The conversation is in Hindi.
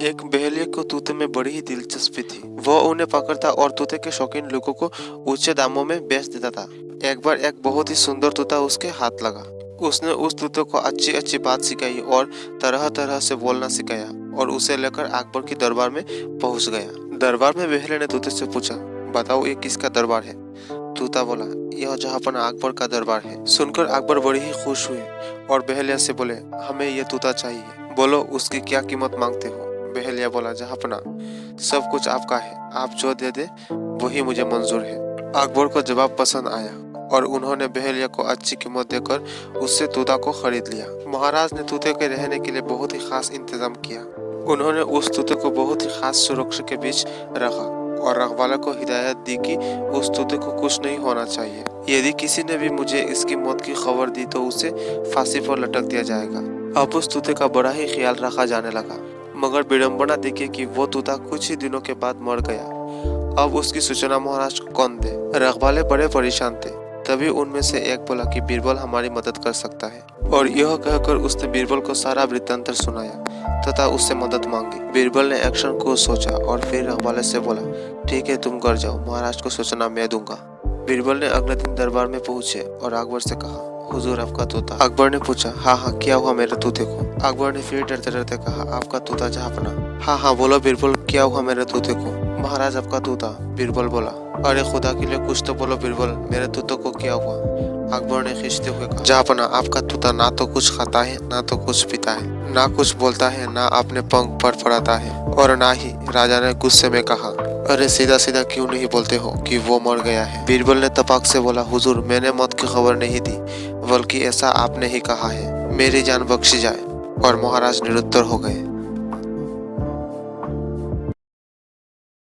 एक बहेलिया को तूते में बड़ी ही दिलचस्पी थी। वह उन्हें पकड़ता और तूते के शौकीन लोगों को ऊंचे दामों में बेच देता था। एक बार एक बहुत ही सुंदर तूता उसके हाथ लगा। उसने उस तूते को अच्छी अच्छी बात सिखाई और तरह तरह से बोलना सिखाया और उसे लेकर अकबर की दरबार में पहुंच गया। दरबार में बहेलिया ने तूते से पूछा, बताओ ये किसका दरबार है? तूता बोला, यह जहांपना अकबर का दरबार है। सुनकर अकबर बड़ी ही खुश हुए और बहेलिया से बोले, हमें यह तूता चाहिए, बोलो उसकी क्या कीमत मांगते हो? बहेलिया बोला, जहांपना सब कुछ आपका है, आप जो दे दे वही मुझे मंजूर है। अकबर को जवाब पसंद आया और उन्होंने बहेलिया को अच्छी कीमत देकर उससे तूता को खरीद लिया। महाराज ने तूते के रहने के लिए बहुत ही खास इंतजाम किया। उन्होंने उस तूते को बहुत ही खास सुरक्षा के बीच रखा और रखवाले को हिदायत दी कि उस तूते को कुछ नहीं होना चाहिए। यदि किसी ने भी मुझे इसकी मौत की खबर दी तो उसे फांसी पर लटक दिया जाएगा। अब उस तूते का बड़ा ही ख्याल रखा जाने लगा, मगर विडम्बना देखिए कि वो तूता कुछ ही दिनों के बाद मर गया। अब उसकी सूचना महाराज को कौन दे? रखवाले बड़े परेशान थे। तभी उनमें से एक बोला कि बीरबल हमारी मदद कर सकता है, और यह कहकर उसने बीरबल को सारा वृत्तांत सुनाया तथा उससे मदद मांगी। बीरबल ने एक क्षण को सोचा और फिर रखवाले से बोला, ठीक है तुम घर जाओ, महाराज को सूचना मैं दूंगा। बीरबल ने अगले दिन दरबार में पहुंचे और अकबर से कहा, हुजूर आपका तोता। अकबर ने पूछा, हाँ हाँ क्या हुआ मेरे तोते को? अकबर ने फिर डरते डरते कहा, आपका तोता जहांपना। हाँ हाँ बोलो बीरबल, क्या हुआ मेरे तोते को? महाराज आपका तोता। बीरबल बोला, अरे खुदा के लिए कुछ तो बोलो बीरबल, मेरे तोते को क्या हुआ? अकबर ने खींचते हुए कहा, जहांपना आपका तोता ना तो कुछ खाता है ना तो कुछ पीता है, ना कुछ बोलता है, ना अपने पंख पर फड़ाता है, और ना ही। राजा ने गुस्से में कहा, अरे सीधा सीधा क्यों नहीं बोलते हो कि वो मर गया है? बीरबल ने तपाक से बोला, हुजूर मैंने मौत की खबर नहीं दी, बल्कि ऐसा आपने ही कहा है, मेरी जान बख्शी जाए। और महाराज निरुत्तर हो गए।